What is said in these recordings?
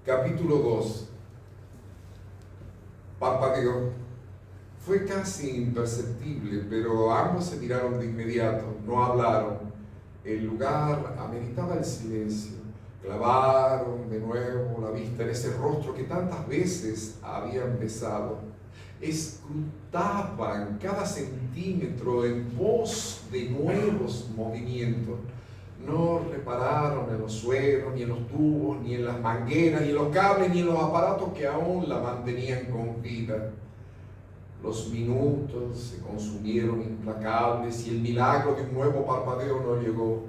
Capítulo 2. Parpadeó. Fue casi imperceptible, pero ambos se miraron de inmediato, no hablaron. El lugar ameritaba el silencio. Clavaron de nuevo la vista en ese rostro que tantas veces habían besado. Escrutaban cada centímetro en pos de nuevos movimientos. No repararon en los sueros, ni en los tubos, ni en las mangueras, ni en los cables, ni en los aparatos que aún la mantenían con vida. Los minutos se consumieron implacables y el milagro de un nuevo parpadeo no llegó.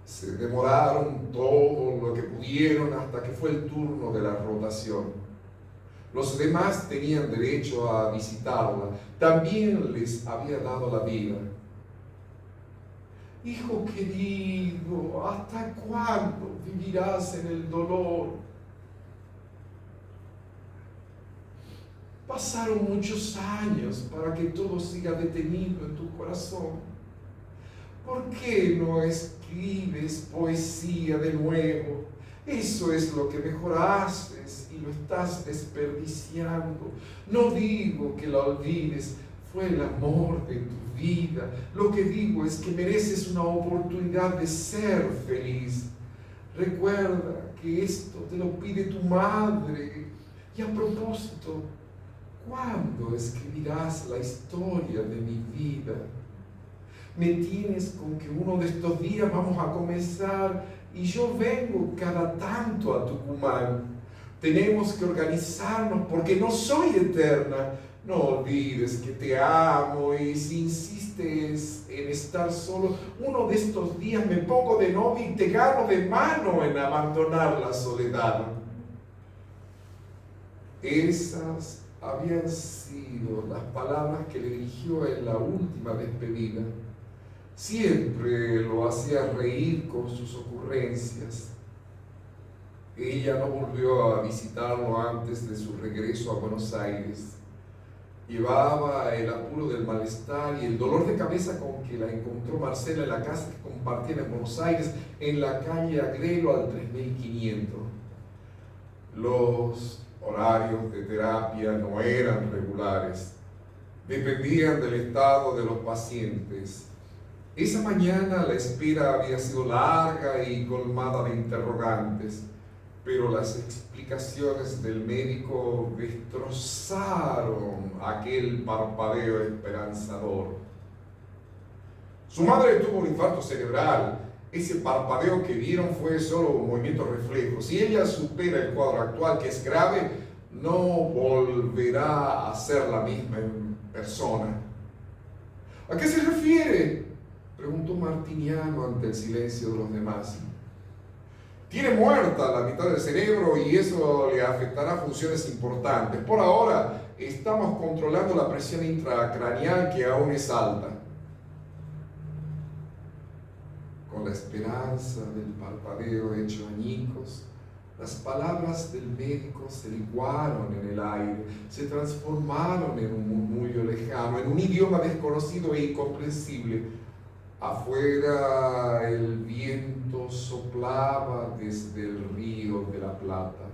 Se demoraron todo lo que pudieron hasta que fue el turno de la rotación. Los demás tenían derecho a visitarla. También les había dado la vida. Hijo querido, ¿hasta cuándo vivirás en el dolor? Pasaron muchos años para que todo siga detenido en tu corazón. ¿Por qué no escribes poesía de nuevo? Eso es lo que mejor haces y lo estás desperdiciando. No digo que la olvides, fue el amor de tu vida. Lo que digo es que mereces una oportunidad de ser feliz. Recuerda que esto te lo pide tu madre. Y a propósito, ¿cuándo escribirás la historia de mi vida? Me tienes con que uno de estos días vamos a comenzar y yo vengo cada tanto a Tucumán. Tenemos que organizarnos porque no soy eterna. No olvides que te amo y si insistes en estar solo, uno de estos días me pongo de novia y te gano de mano en abandonar la soledad. Esas habían sido las palabras que le dirigió en la última despedida. Siempre lo hacía reír con sus ocurrencias. Ella no volvió a visitarlo antes de su regreso a Buenos Aires. Llevaba el apuro del malestar y el dolor de cabeza con que la encontró Marcela en la casa que compartían en Buenos Aires, en la calle Agrelo al 3500. Los horarios de terapia no eran regulares, dependían del estado de los pacientes. Esa mañana la espera había sido larga y colmada de interrogantes, pero las explicaciones del médico destrozaron aquel parpadeo esperanzador. Su madre tuvo un infarto cerebral. Ese parpadeo que vieron fue solo un movimiento reflejo. Si ella supera el cuadro actual, que es grave, no volverá a ser la misma persona. ¿A qué se refiere?, preguntó Martiniano ante el silencio de los demás. Tiene muerta la mitad del cerebro y eso le afectará funciones importantes. Por ahora estamos controlando la presión intracraneal que aún es alta. Con la esperanza del parpadeo hecho añicos, las palabras del médico se licuaron en el aire, se transformaron en un murmullo lejano, en un idioma desconocido e incomprensible. Afuera el viento soplaba desde el río de la Plata.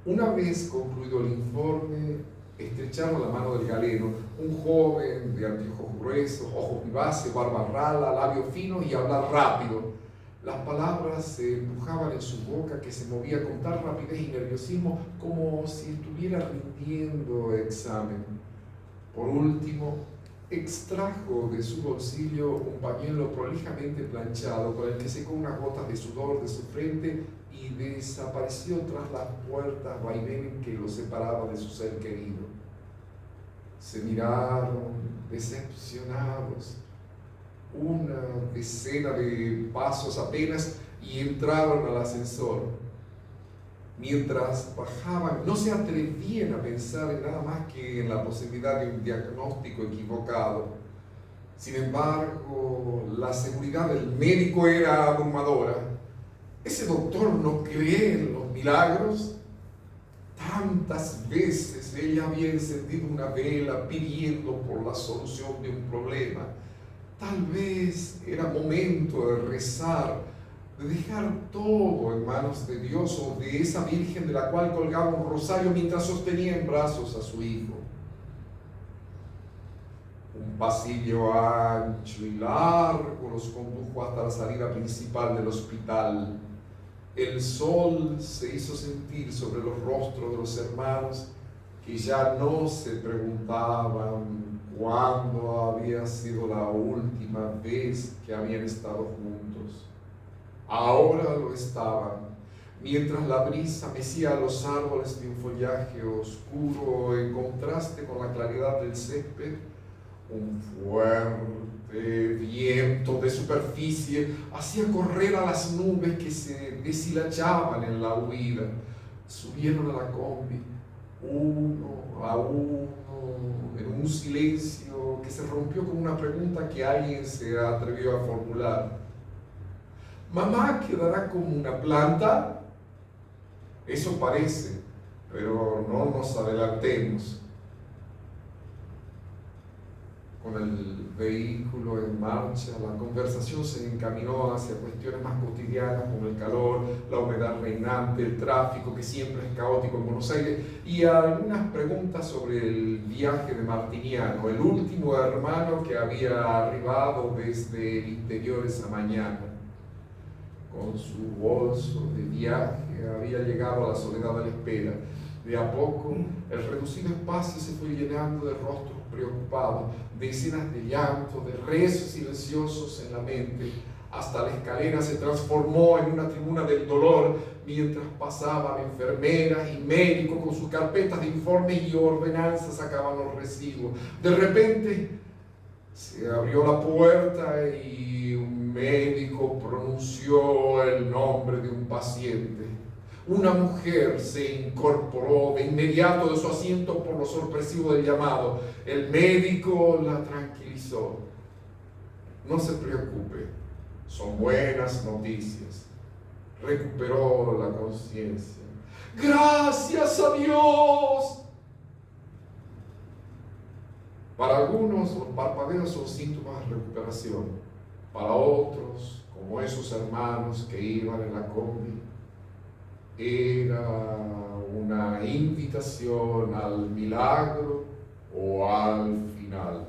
Una vez concluido el informe, estrecharon la mano del galeno, un joven de anteojos gruesos, ojos vivaces, barba rala, labios finos y hablar rápido. Las palabras se empujaban en su boca que se movía con tal rapidez y nerviosismo como si estuviera rindiendo examen. Por último, extrajo de su bolsillo un pañuelo prolijamente planchado con el que secó unas gotas de sudor de su frente y desapareció tras las puertas vaivén que lo separaba de su ser querido. Se miraron decepcionados, una decena de pasos apenas, y entraron al ascensor. Mientras bajaban, no se atrevían a pensar en nada más que en la posibilidad de un diagnóstico equivocado. Sin embargo, la seguridad del médico era abrumadora. ¿Ese doctor no cree en los milagros? Tantas veces ella había encendido una vela pidiendo por la solución de un problema. Tal vez era momento de rezar, de dejar todo en manos de Dios o de esa Virgen de la cual colgaba un rosario mientras sostenía en brazos a su hijo. Un pasillo ancho y largo los condujo hasta la salida principal del hospital. El sol se hizo sentir sobre los rostros de los hermanos, que ya no se preguntaban cuándo había sido la última vez que habían estado juntos. Ahora lo estaban, mientras la brisa mecía los árboles de un follaje oscuro en contraste con la claridad del césped. Un fuerte viento de superficie hacía correr a las nubes que se deshilachaban en la huida. Subieron a la combi, uno a uno, en un silencio que se rompió con una pregunta que alguien se atrevió a formular. ¿Mamá quedará como una planta? Eso parece, pero no nos adelantemos. Con el vehículo en marcha, la conversación se encaminó hacia cuestiones más cotidianas como el calor, la humedad reinante, el tráfico que siempre es caótico en Buenos Aires y algunas preguntas sobre el viaje de Martiniano, el último hermano que había arribado desde el interior esa mañana. Con su bolso de viaje había llegado a la soledad de la espera. De a poco, el reducido espacio se fue llenando de rostros preocupados, de escenas de llanto, de rezos silenciosos en la mente. Hasta la escalera se transformó en una tribuna del dolor, mientras pasaban enfermeras y médicos con sus carpetas de informes y ordenanzas sacaban los recibos. De repente, se abrió la puerta y un médico pronunció el nombre de un paciente. Una mujer se incorporó de inmediato de su asiento por lo sorpresivo del llamado. El médico la tranquilizó. No se preocupe, son buenas noticias. Recuperó la conciencia. ¡Gracias a Dios! Para algunos los parpadeos son síntomas de recuperación. Para otros, como esos hermanos que iban en la combi, era una invitación al milagro o al final.